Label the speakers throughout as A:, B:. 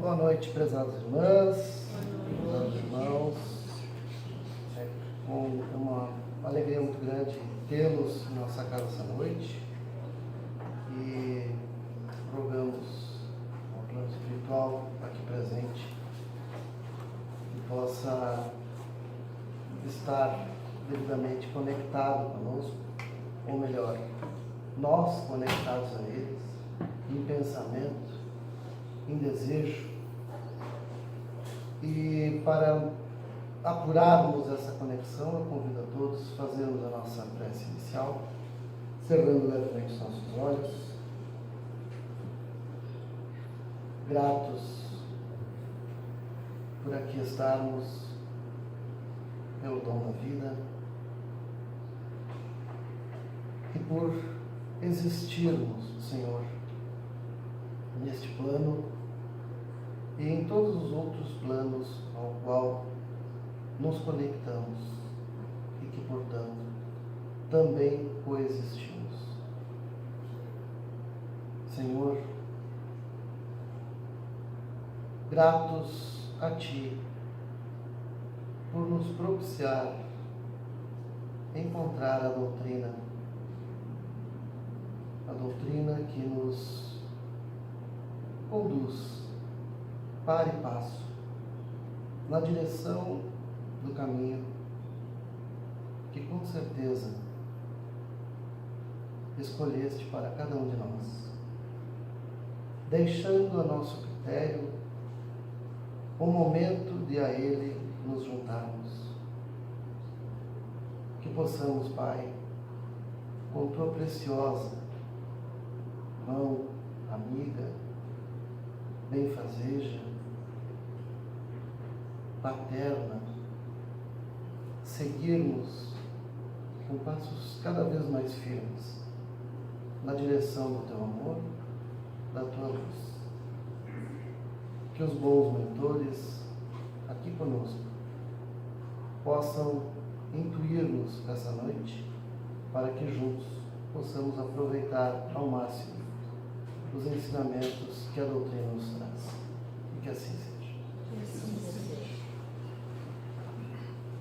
A: Boa noite, prezadas irmãs, prezados irmãos. É uma alegria muito grande tê-los em nossa casa essa noite e rogamos ao plano espiritual aqui presente que possa estar devidamente conectado conosco, ou melhor, nós conectados a eles, em pensamento, em desejo. E para apurarmos essa conexão, eu convido a todos a fazermos a nossa prece inicial, cerrando levemente os nossos olhos, gratos por aqui estarmos, pelo dom da vida e por existirmos, Senhor, neste plano e em todos os outros planos ao qual nos conectamos e que, portanto, também coexistimos. Senhor, gratos a Ti por nos propiciar encontrar a doutrina que nos conduz para e passo na direção do caminho que com certeza escolheste para cada um de nós, deixando a nosso critério o momento de a Ele nos juntarmos. Que possamos, Pai, com Tua preciosa mão amiga, benfazeja, paterna, seguirmos com passos cada vez mais firmes na direção do Teu amor, da Tua luz. Que os bons mentores aqui conosco possam intuir-nos nessa noite para que juntos possamos aproveitar ao máximo os ensinamentos que a doutrina nos traz. E que assim seja.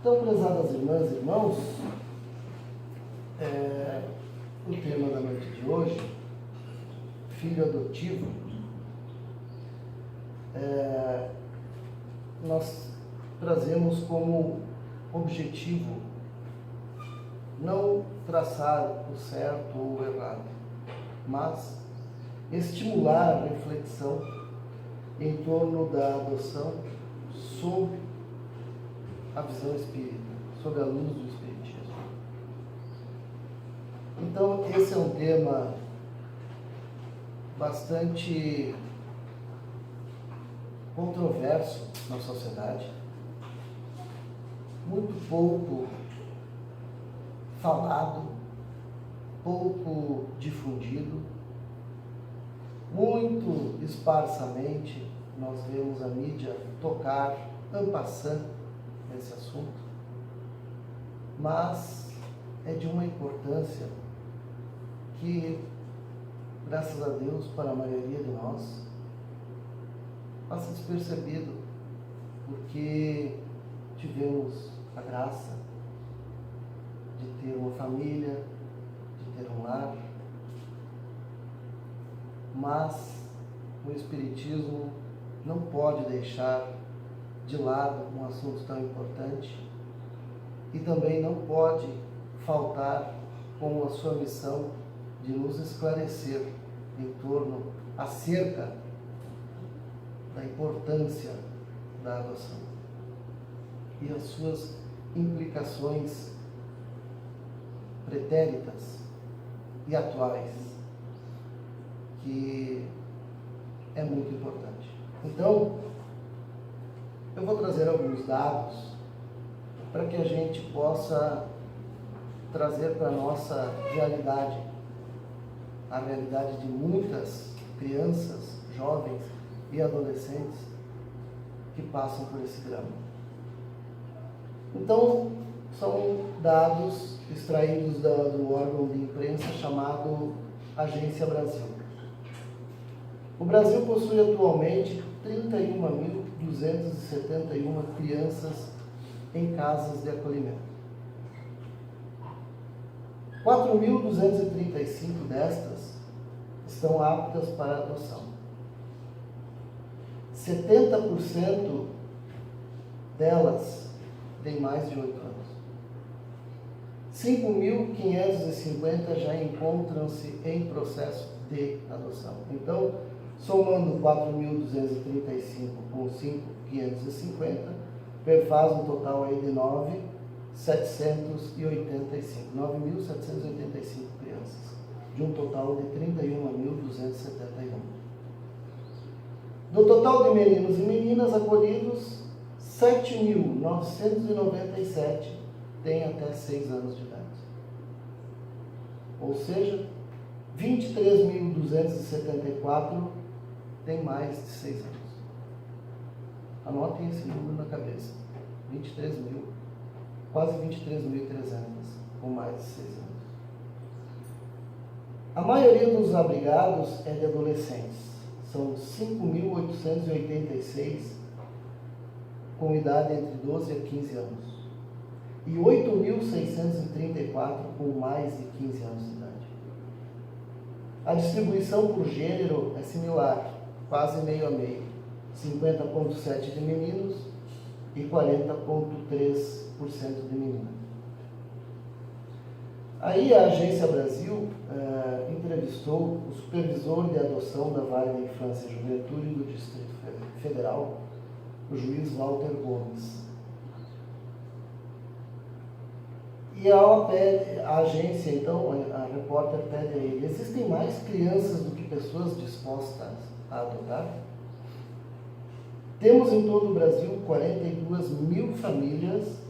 A: Então, prezadas irmãs e irmãos, o tema da noite de hoje, filho adotivo, nós trazemos como objetivo não traçar o certo ou o errado, mas estimular a reflexão em torno da adoção sob a visão espírita, sob a luz do espiritismo. Então, esse é um tema bastante controverso na sociedade, muito pouco falado, pouco difundido, muito esparsamente nós vemos a mídia tocar en passant nesse assunto, mas é de uma importância que, graças a Deus, para a maioria de nós, passa despercebido, porque tivemos a graça de ter uma família, de ter um lar, mas o Espiritismo não pode deixar de lado um assunto tão importante e também não pode faltar com a sua missão de nos esclarecer em torno, acerca da importância da adoção e as suas implicações pretéritas e atuais, que é muito importante. Então, eu vou trazer alguns dados para que a gente possa trazer para a nossa realidade, a realidade de muitas crianças, jovens e adolescentes que passam por esse drama. Então, são dados extraídos do órgão de imprensa chamado Agência Brasil. O Brasil possui atualmente 31.271 crianças em casas de acolhimento. 4.235 destas estão aptas para adoção. 70% delas têm mais de 8 anos. 5.550 já encontram-se em processo de adoção. Então, somando 4.235 com 5.550, perfaz um total aí de 9.785 crianças, de um total de 31.271. Do total de meninos e meninas acolhidos, 7.997 têm até 6 anos de idade. Ou seja, 23.274 têm mais de 6 anos. Anotem esse número na cabeça. 23 mil, quase 23.300 com mais de 6 anos. A maioria dos abrigados é de adolescentes. São 5.886 com idade entre 12 a 15 anos. E 8.634 com mais de 15 anos de idade. A distribuição por gênero é similar, quase meio a meio. 50,7% de meninos e 40,3% de meninas. Aí a Agência Brasil entrevistou o supervisor de adoção da Vara da Infância e Juventude do Distrito Federal, o juiz Walter Gomes. E a agência, então, a repórter pede a ele: existem mais crianças do que pessoas dispostas a adotar? Temos em todo o Brasil 42 mil famílias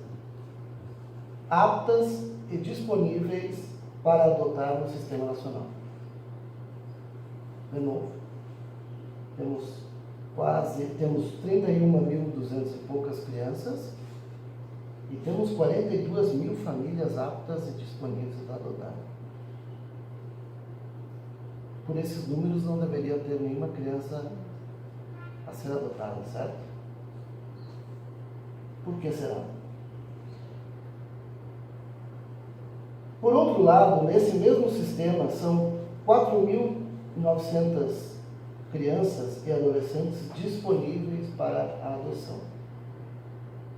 A: aptas e disponíveis para adotar no Sistema Nacional. De novo, temos 31.200 e poucas crianças e temos 42 mil famílias aptas e disponíveis para adotar. Por esses números não deveria ter nenhuma criança a ser adotada, certo? Por que será? Por outro lado, nesse mesmo sistema, são 4.900 crianças e adolescentes disponíveis para a adoção.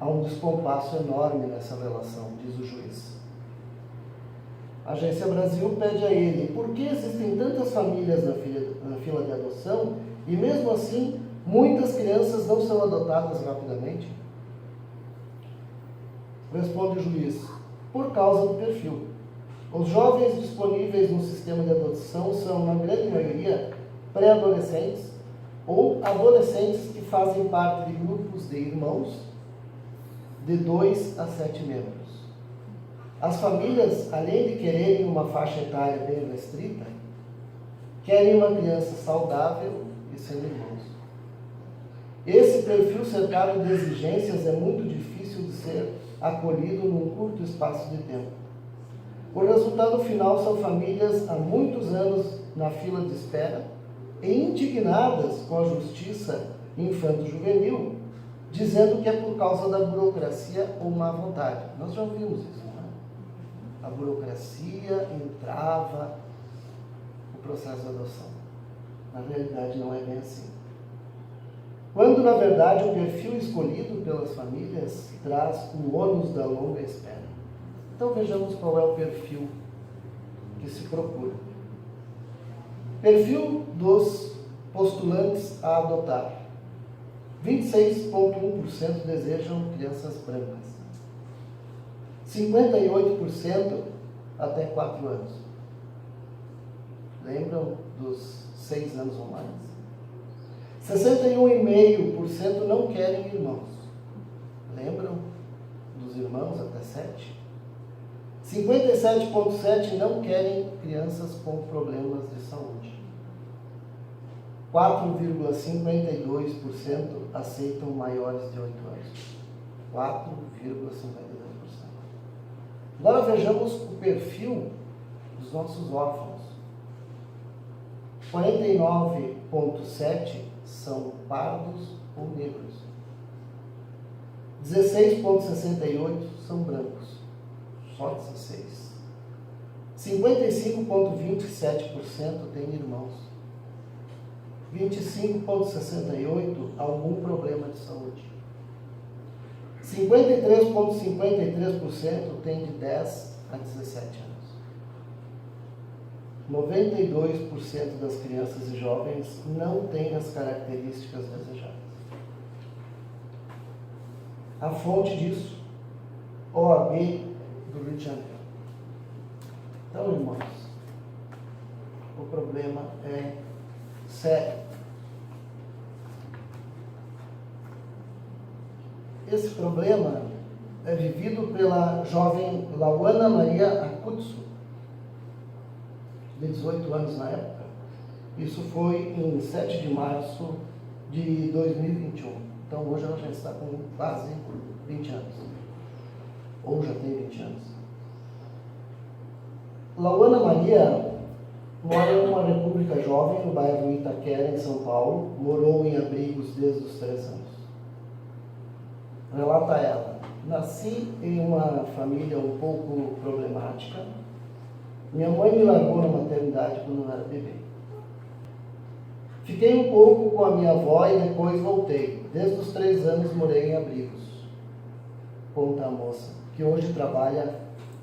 A: Há um descompasso enorme nessa relação, diz o juiz. A Agência Brasil pede a ele: por que existem tantas famílias na fila de adoção e, mesmo assim, muitas crianças não são adotadas rapidamente? Responde o juiz: por causa do perfil. Os jovens disponíveis no sistema de adoção são, na grande maioria, pré-adolescentes ou adolescentes que fazem parte de grupos de irmãos de 2 a 7 membros. As famílias, além de quererem uma faixa etária bem restrita, querem uma criança saudável e sem irmãos. Esse perfil cercado de exigências é muito difícil de ser acolhido num curto espaço de tempo. O resultado final são famílias há muitos anos na fila de espera e indignadas com a justiça infanto-juvenil, dizendo que é por causa da burocracia ou má vontade. Nós já ouvimos isso, não é? A burocracia entrava o processo de adoção. Na realidade, não é bem assim. Quando, na verdade, o perfil escolhido pelas famílias traz o ônus da longa espera. Então, vejamos qual é o perfil que se procura. Perfil dos postulantes a adotar. 26,1% desejam crianças brancas. 58% até 4 anos. Lembram dos 6 anos ou mais? 61,5% não querem irmãos. Lembram dos irmãos até 7? 57,7% não querem crianças com problemas de saúde. 4,52% aceitam maiores de 8 anos. 4,52%. Agora vejamos o perfil dos nossos órfãos. 49,7% são pardos ou negros. 16,68% são brancos, só 16%. 55,27% têm irmãos. 25,68% algum problema de saúde. 53,53% têm de 10 a 17 anos. 92% das crianças e jovens não têm as características desejadas. A fonte disso, OAB do Rio de Janeiro. Então, irmãos, o problema é sério. Esse problema é vivido pela jovem Lauana Maria Akutsu, de 18 anos na época. Isso foi em 7 de março de 2021. Então hoje ela já está com quase 20 anos. Ou já tem 20 anos. Lauana Maria mora em uma república jovem no bairro Itaquera, em São Paulo. Morou em abrigos desde os 3 anos. Relata ela: nasci em uma família um pouco problemática. Minha mãe me largou na maternidade quando eu era bebê. Fiquei um pouco com a minha avó e depois voltei. Desde os 3 anos morei em abrigos, conta a moça, que hoje trabalha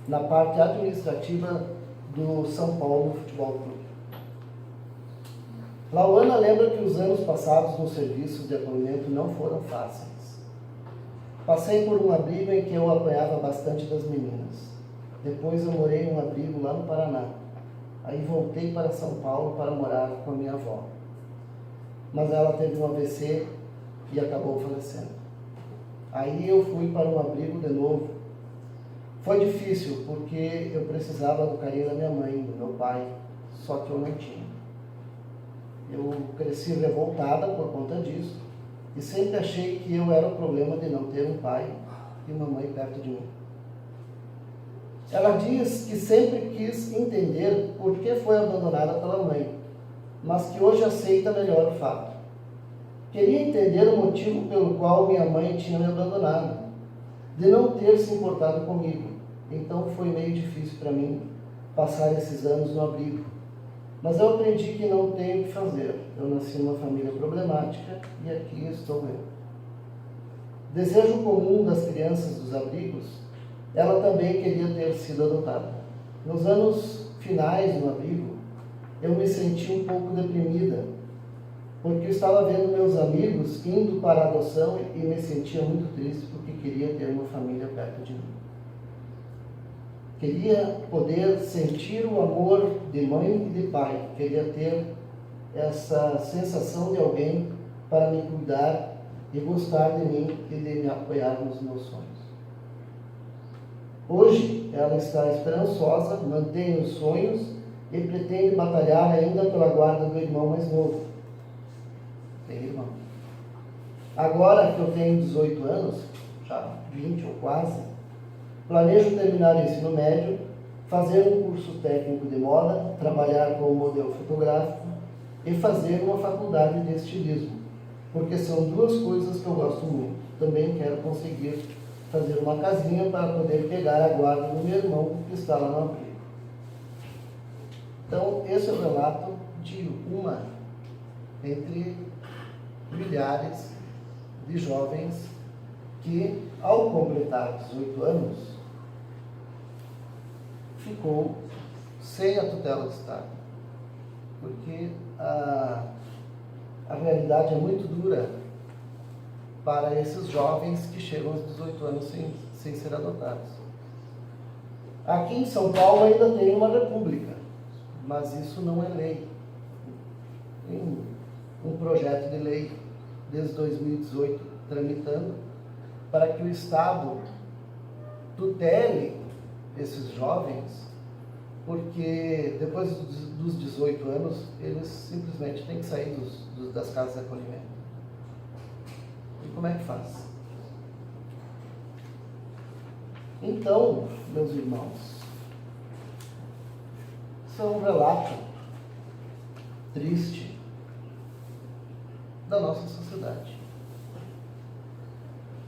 A: na parte administrativa do São Paulo Futebol Clube. Lauana lembra que os anos passados no serviço de acolhimento não foram fáceis. Passei por um abrigo em que eu apanhava bastante das meninas. Depois eu morei em um abrigo lá no Paraná. Aí voltei para São Paulo para morar com a minha avó. Mas ela teve um AVC e acabou falecendo. Aí eu fui para um abrigo de novo. Foi difícil porque eu precisava do carinho da minha mãe, do meu pai, só que eu não tinha. Eu cresci revoltada por conta disso e sempre achei que eu era o problema de não ter um pai e uma mãe perto de mim. Ela diz que sempre quis entender por que foi abandonada pela mãe, mas que hoje aceita melhor o fato. Queria entender o motivo pelo qual minha mãe tinha me abandonado, de não ter se importado comigo. Então foi meio difícil para mim passar esses anos no abrigo. Mas eu aprendi que não tenho o que fazer. Eu nasci numa família problemática e aqui estou eu. Desejo comum das crianças dos abrigos, ela também queria ter sido adotada. Nos anos finais no abrigo, eu me senti um pouco deprimida, porque eu estava vendo meus amigos indo para a adoção e me sentia muito triste porque queria ter uma família perto de mim. Queria poder sentir o amor de mãe e de pai, queria ter essa sensação de alguém para me cuidar e gostar de mim e de me apoiar nos meus sonhos. Hoje, ela está esperançosa, mantém os sonhos e pretende batalhar ainda pela guarda do irmão mais novo. Tem irmão. Agora que eu tenho 18 anos, já 20 ou quase, planejo terminar o ensino médio, fazer um curso técnico de moda, trabalhar como modelo fotográfico e fazer uma faculdade de estilismo, porque são 2 coisas que eu gosto muito. Também quero conseguir fazer uma casinha para poder pegar a guarda do meu irmão que está lá no abrigo. Então, esse é o relato de uma entre milhares de jovens que, ao completar 18 anos, ficou sem a tutela do Estado. Porque a realidade é muito dura para esses jovens que chegam aos 18 anos sem ser adotados. Aqui em São Paulo ainda tem uma república, mas isso não é lei. Tem um projeto de lei desde 2018 tramitando para que o Estado tutele esses jovens, porque depois dos 18 anos eles simplesmente têm que sair das casas de acolhimento. E como é que faz? Então, meus irmãos, isso é um relato triste da nossa sociedade.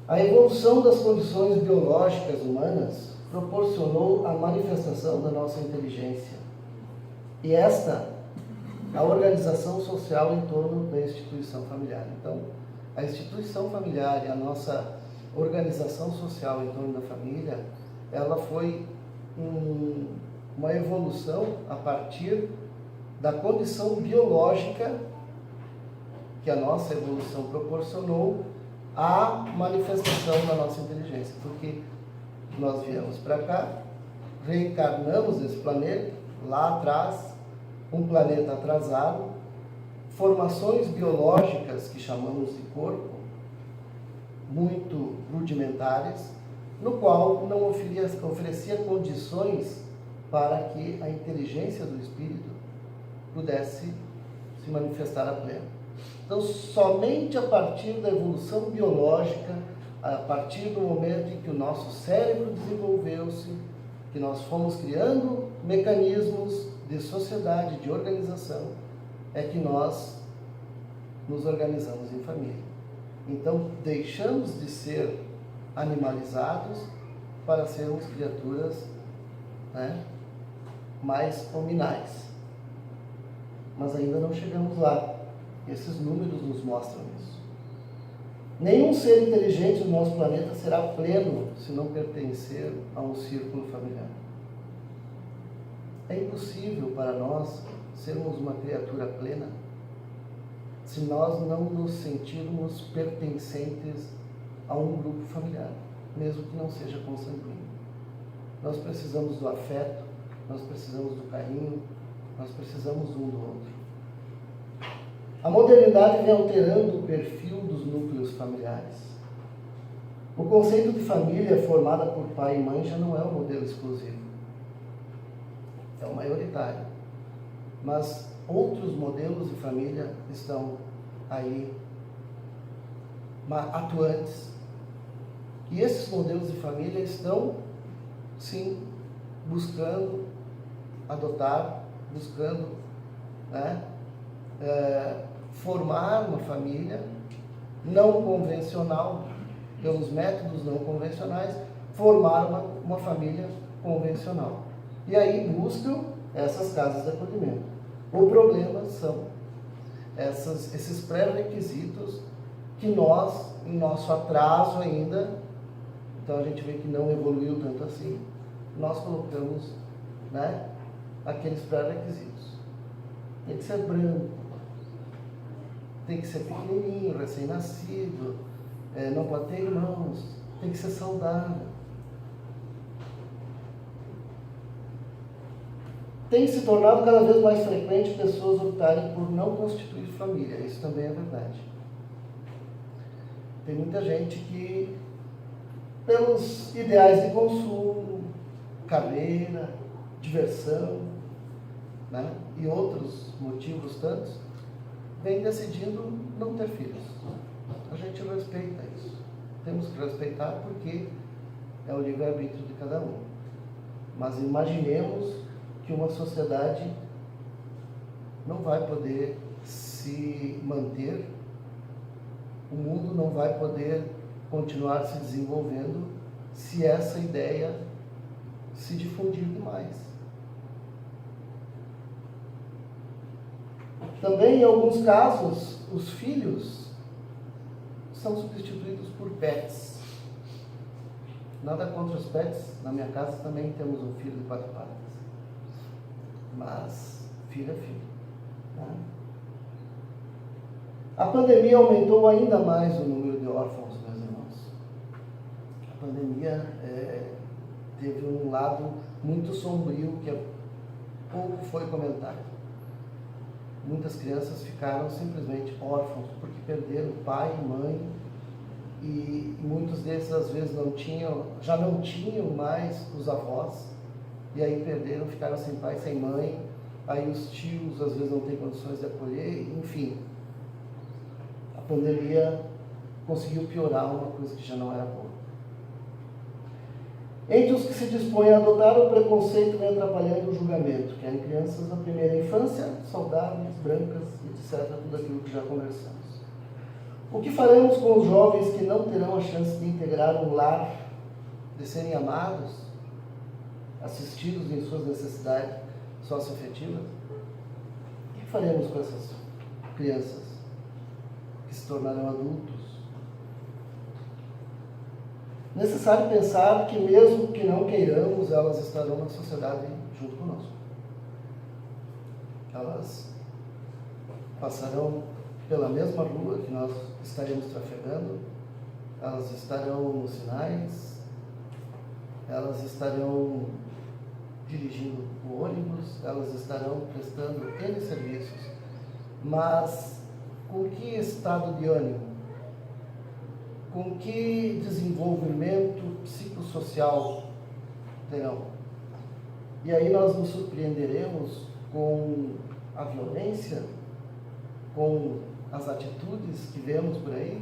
A: A evolução das condições biológicas humanas proporcionou a manifestação da nossa inteligência. E esta, a organização social em torno da instituição familiar. Então, a instituição familiar e a nossa organização social em torno da família, ela foi uma evolução a partir da condição biológica que a nossa evolução proporcionou à manifestação da nossa inteligência. Porque nós viemos para cá, reencarnamos nesse planeta, lá atrás, um planeta atrasado, formações biológicas que chamamos de corpo, muito rudimentares, no qual não oferecia condições para que a inteligência do espírito pudesse se manifestar a pleno. Então, somente a partir da evolução biológica, a partir do momento em que o nosso cérebro desenvolveu-se, que nós fomos criando mecanismos de sociedade, de organização, é que nós nos organizamos em família. Então, deixamos de ser animalizados para sermos criaturas, né, mais hominais. Mas ainda não chegamos lá. Esses números nos mostram isso. Nenhum ser inteligente do nosso planeta será pleno se não pertencer a um círculo familiar. É impossível para nós sermos uma criatura plena se nós não nos sentirmos pertencentes a um grupo familiar, mesmo que não seja consanguíneo. Nós precisamos do afeto, nós precisamos do carinho, nós precisamos um do outro. A modernidade vem alterando o perfil dos núcleos familiares. O conceito de família formada por pai e mãe já não é um modelo exclusivo. É o maioritário. Mas outros modelos de família estão aí atuantes. E esses modelos de família estão, sim, buscando adotar, buscando, né, formar uma família não convencional, pelos métodos não convencionais, formar uma família convencional. E aí buscam essas casas de acolhimento. O problema são esses pré-requisitos que nós, em nosso atraso ainda, então a gente vê que não evoluiu tanto assim, nós colocamos, né, aqueles pré-requisitos. Tem que ser branco, tem que ser pequenininho, recém-nascido, não pode ter irmãos, tem que ser saudável. Tem se tornado cada vez mais frequente pessoas optarem por não constituir família. Isso também é verdade. Tem muita gente que, pelos ideais de consumo, carreira, diversão, né, e outros motivos tantos, vem decidindo não ter filhos. A gente respeita isso. Temos que respeitar porque é o livre-arbítrio de cada um. Mas imaginemos que uma sociedade não vai poder se manter, o mundo não vai poder continuar se desenvolvendo se essa ideia se difundir demais. Também, em alguns casos, os filhos são substituídos por pets. Nada contra os pets, na minha casa também temos um filho de 4 patas. Mas filho é filho, né? A pandemia aumentou ainda mais o número de órfãos, meus irmãos. A pandemia teve um lado muito sombrio que pouco foi comentado. Muitas crianças ficaram simplesmente órfãos porque perderam pai e mãe, e muitos desses às vezes já não tinham mais os avós, e aí perderam, ficaram sem pai, sem mãe, aí os tios às vezes não têm condições de acolher, enfim. A pandemia conseguiu piorar uma coisa que já não era boa. Entre os que se dispõem a adotar, o preconceito vem atrapalhando o julgamento, que é em crianças da primeira infância, saudáveis, brancas, etc., tudo aquilo que já conversamos. O que faremos com os jovens que não terão a chance de integrar um lar, de serem amados, assistidos em suas necessidades socioafetivas? O que faremos com essas crianças que se tornarão adultos? Necessário pensar que mesmo que não queiramos, elas estarão na sociedade junto conosco. Elas passarão pela mesma rua que nós estaremos trafegando, elas estarão nos sinais, elas estarão dirigindo o ônibus, elas estarão prestando N serviços, mas com que estado de ânimo, com que desenvolvimento psicossocial terão? E aí nós nos surpreenderemos com a violência, com as atitudes que vemos por aí?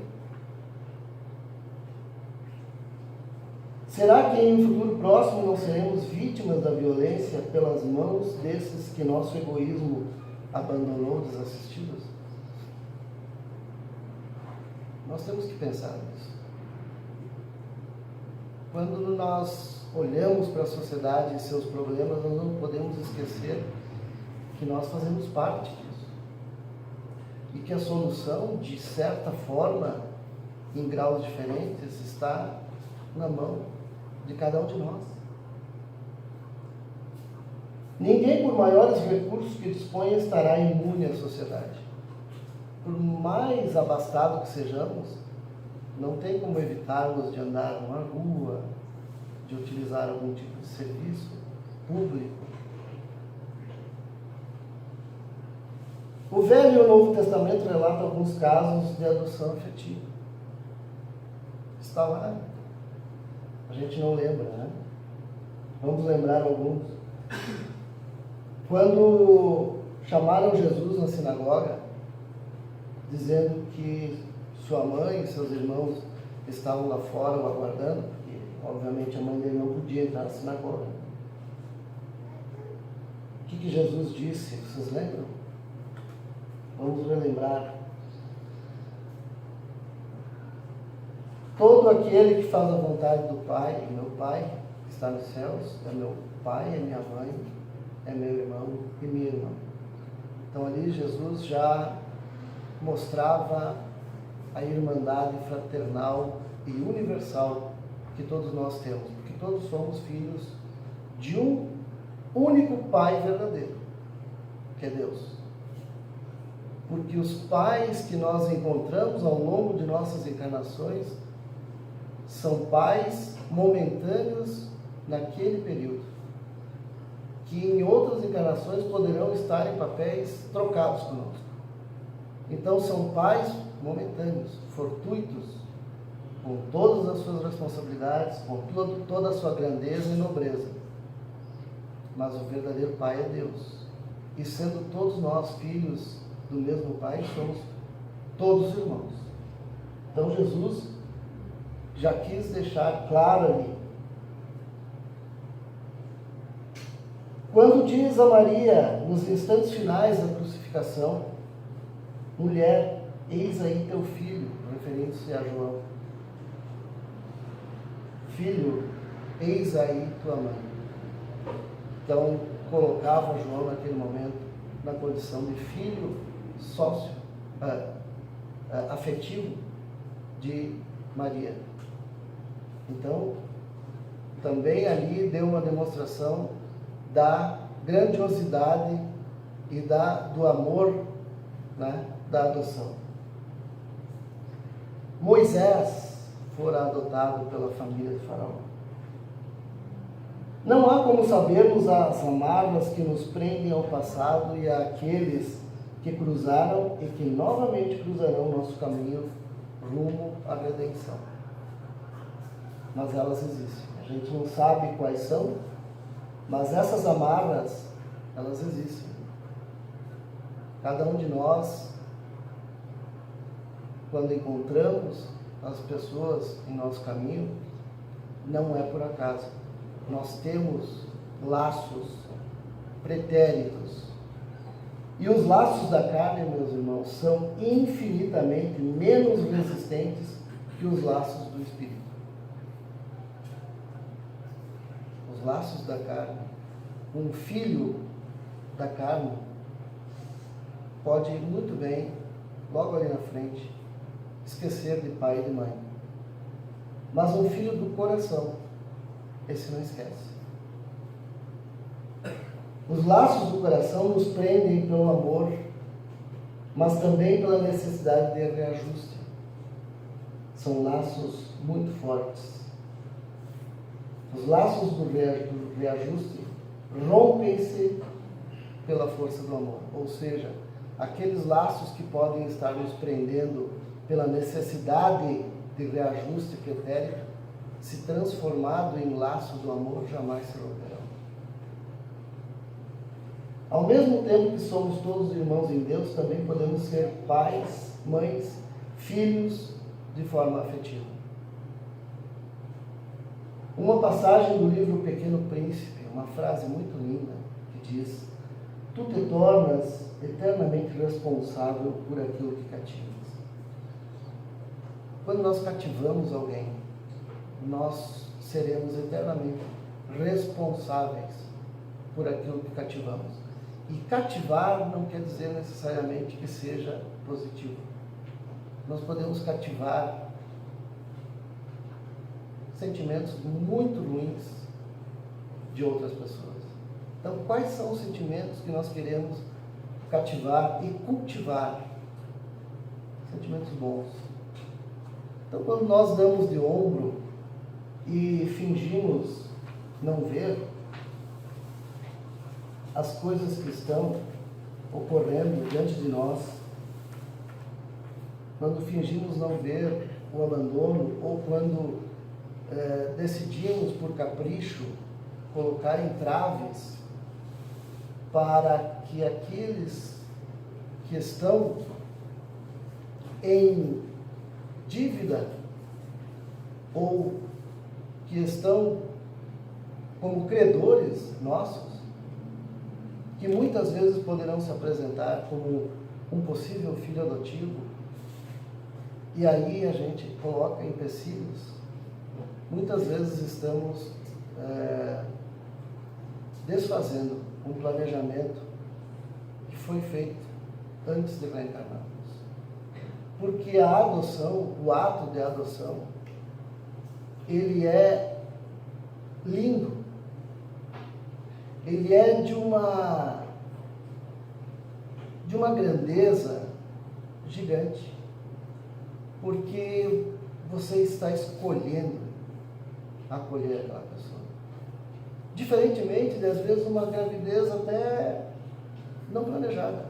A: Será que em um futuro próximo não seremos vítimas da violência pelas mãos desses que nosso egoísmo abandonou desassistidos? Nós temos que pensar nisso. Quando nós olhamos para a sociedade e seus problemas, nós não podemos esquecer que nós fazemos parte disso. E que a solução, de certa forma, em graus diferentes, está na mão de cada um de nós. Ninguém, por maiores recursos que disponha, estará imune à sociedade. Por mais abastado que sejamos, não tem como evitarmos de andar numa rua, de utilizar algum tipo de serviço público. O Velho e o Novo Testamento relatam alguns casos de adoção afetiva. Está lá. A gente não lembra, né? Vamos lembrar alguns. Quando chamaram Jesus na sinagoga, dizendo que sua mãe e seus irmãos estavam lá fora o aguardando, porque obviamente a mãe dele não podia entrar na sinagoga. O que Jesus disse? Vocês lembram? Vamos relembrar. Todo aquele que faz a vontade do Pai, meu Pai que está nos céus, é meu pai, é minha mãe, é meu irmão e minha irmã. Então ali Jesus já mostrava a irmandade fraternal e universal que todos nós temos, porque todos somos filhos de um único Pai verdadeiro, que é Deus. Porque os pais que nós encontramos ao longo de nossas encarnações são pais momentâneos naquele período, que em outras encarnações poderão estar em papéis trocados conosco. Então são pais momentâneos, fortuitos, com todas as suas responsabilidades, com toda a sua grandeza e nobreza. Mas o verdadeiro Pai é Deus. E sendo todos nós filhos do mesmo Pai, somos todos irmãos. Então Jesus já quis deixar claro ali. Quando diz a Maria, nos instantes finais da crucificação, mulher, eis aí teu filho, referindo-se a João. Filho, eis aí tua mãe. Então, colocava João naquele momento na condição de filho sócio, afetivo de Maria. Então, também ali deu uma demonstração da grandiosidade e do amor, né, da adoção. Moisés fora adotado pela família de Faraó. Não há como sabermos as amarras que nos prendem ao passado e àqueles que cruzaram e que novamente cruzarão nosso caminho rumo à redenção. Mas elas existem. A gente não sabe quais são, mas essas amarras, elas existem. Cada um de nós, quando encontramos as pessoas em nosso caminho, não é por acaso. Nós temos laços pretéritos E os laços da carne, meus irmãos, são infinitamente menos resistentes que os laços do Espírito. Os laços da carne, um filho da carne pode muito bem, logo ali na frente, esquecer de pai e de mãe. Mas um filho do coração, esse não esquece. Os laços do coração nos prendem pelo amor, mas também pela necessidade de reajuste. São laços muito fortes. Os laços do reajuste rompem-se pela força do amor. Ou seja, aqueles laços que podem estar nos prendendo pela necessidade de reajuste pretérito, se transformado em laços do amor, jamais se romperão. Ao mesmo tempo que somos todos irmãos em Deus, também podemos ser pais, mães, filhos de forma afetiva. Uma passagem do livro O Pequeno Príncipe, uma frase muito linda, que diz: tu te tornas eternamente responsável por aquilo que cativas. Quando nós cativamos alguém, nós seremos eternamente responsáveis por aquilo que cativamos. E cativar não quer dizer necessariamente que seja positivo. Nós podemos cativar sentimentos muito ruins de outras pessoas. Então, quais são os sentimentos que nós queremos cativar e cultivar? Sentimentos bons. Então, quando nós damos de ombro e fingimos não ver as coisas que estão ocorrendo diante de nós, quando fingimos não ver o abandono, ou quando decidimos por capricho colocar entraves para que aqueles que estão em dívida ou que estão como credores nossos, que muitas vezes poderão se apresentar como um possível filho adotivo, e aí a gente coloca empecilhos. Muitas vezes estamos desfazendo um planejamento que foi feito antes de reencarnarmos. Porque a adoção, o ato de adoção, ele é lindo. Ele é de uma grandeza gigante, porque você está escolhendo acolher aquela pessoa. Diferentemente de, às vezes, uma gravidez até não planejada.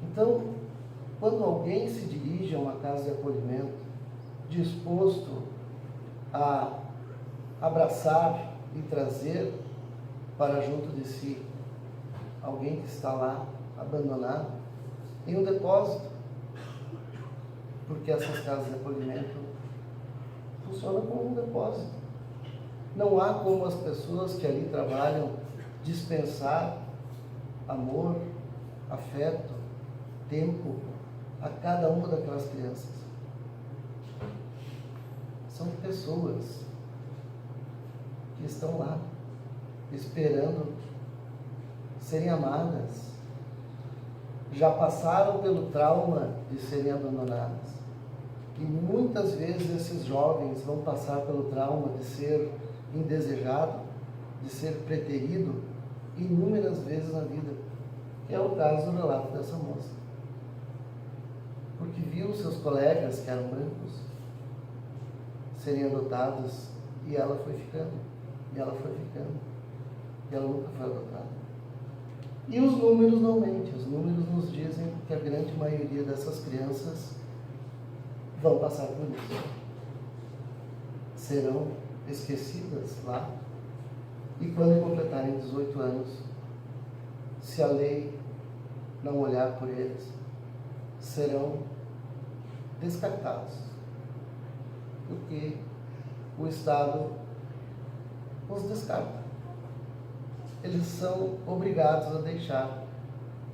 A: Então, quando alguém se dirige a uma casa de acolhimento, disposto a abraçar e trazer para junto de si alguém que está lá abandonado em um depósito, porque essas casas de acolhimento funcionam como um depósito. Não há como as pessoas que ali trabalham dispensar amor, afeto, tempo a cada uma daquelas crianças. São pessoas que estão lá, esperando serem amadas. Já passaram pelo trauma de serem abandonadas. E muitas vezes esses jovens vão passar pelo trauma de ser indesejado, de ser preterido, inúmeras vezes na vida. Que é o caso do relato dessa moça. Porque viu seus colegas, que eram brancos, serem adotados, e ela foi ficando, e ela foi ficando, e ela nunca foi adotada. E os números não mentem, os números nos dizem que a grande maioria dessas crianças vão passar por isso. Serão esquecidas lá, e quando completarem 18 anos, se a lei não olhar por eles, serão descartados, porque o Estado os descarta. eles são obrigados a deixar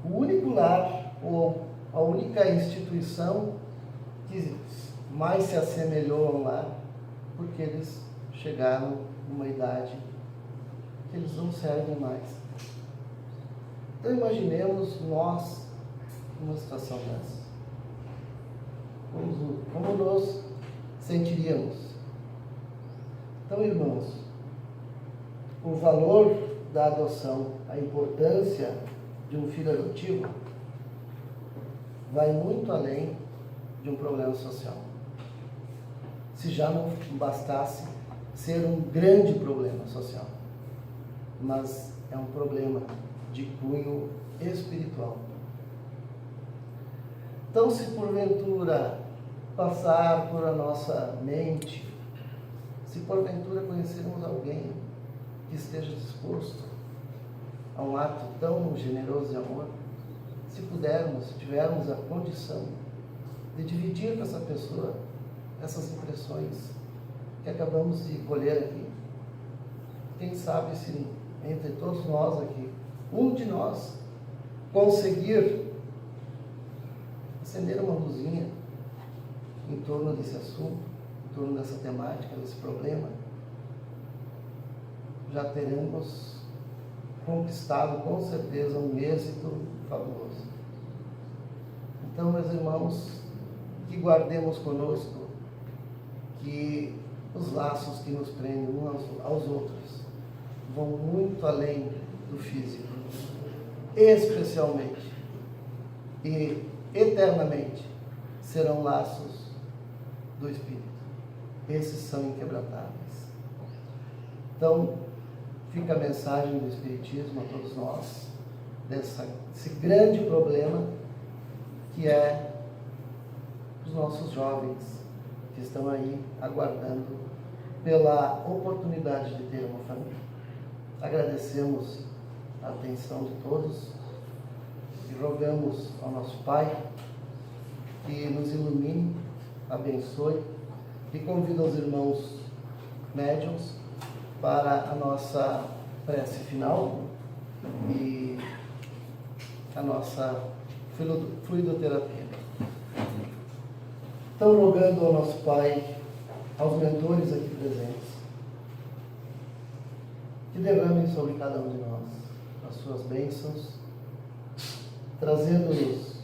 A: o único lar ou a única instituição que mais se assemelhou a um lar, porque eles chegaram numa idade que eles não servem mais. Então imaginemos nós numa situação dessa. Como nos sentiríamos? Então, irmãos, o valor da adoção, a importância de um filho adotivo vai muito além de um problema social. Se já não bastasse ser um grande problema social, mas é um problema de cunho espiritual. Então, se porventura passar por a nossa mente, se porventura conhecermos alguém que esteja disposto a um ato tão generoso de amor, se pudermos, se tivermos a condição de dividir com essa pessoa essas impressões que acabamos de colher aqui, quem sabe se entre todos nós aqui, um de nós conseguir acender uma luzinha em torno desse assunto, em torno dessa temática, desse problema, já teremos conquistado com certeza um êxito fabuloso. Então, meus irmãos, que guardemos conosco que os laços que nos prendem uns aos outros vão muito além do físico, especialmente e eternamente serão laços do Espírito. Esses são inquebrantáveis. Então, fica a mensagem do Espiritismo a todos nós, desse grande problema que é os nossos jovens que estão aí aguardando pela oportunidade de ter uma família. Agradecemos a atenção de todos e rogamos ao nosso Pai que nos ilumine, abençoe e convido os irmãos médiuns para a nossa prece final e a nossa fluidoterapia. Então, rogando ao nosso Pai, aos mentores aqui presentes, que derramem sobre cada um de nós as suas bênçãos, trazendo-nos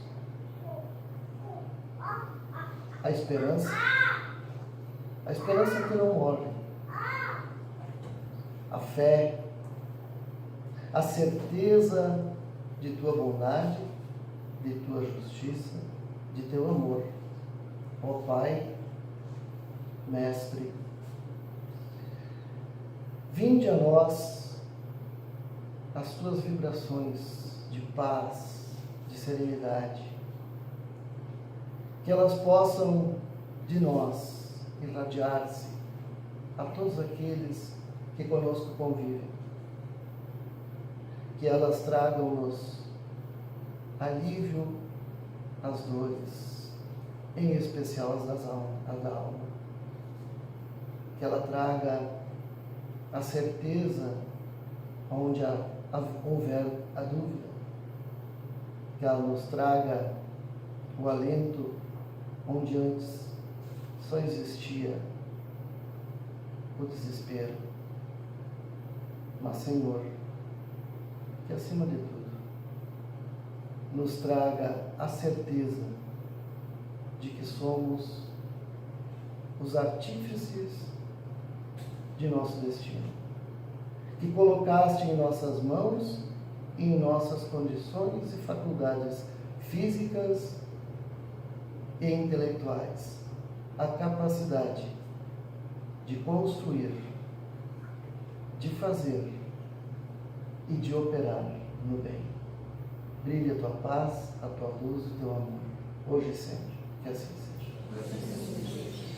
A: a esperança que não morre, a fé, a certeza de tua bondade, de tua justiça, de teu amor. Ó Pai, Mestre, vinde a nós as tuas vibrações de paz, de serenidade, que elas possam de nós irradiar-se a todos aqueles que conosco convivem, que elas tragam-nos alívio às dores, em especial as da alma, que ela traga a certeza onde houver a dúvida, que ela nos traga o alento onde antes só existia o desespero. Mas, Senhor, que acima de tudo nos traga a certeza de que somos os artífices de nosso destino, que colocaste em nossas mãos e em nossas condições e faculdades físicas e intelectuais a capacidade de construir, de fazer e de operar no bem. Brilhe a tua paz, a tua luz e o teu amor, hoje e sempre. Que assim seja.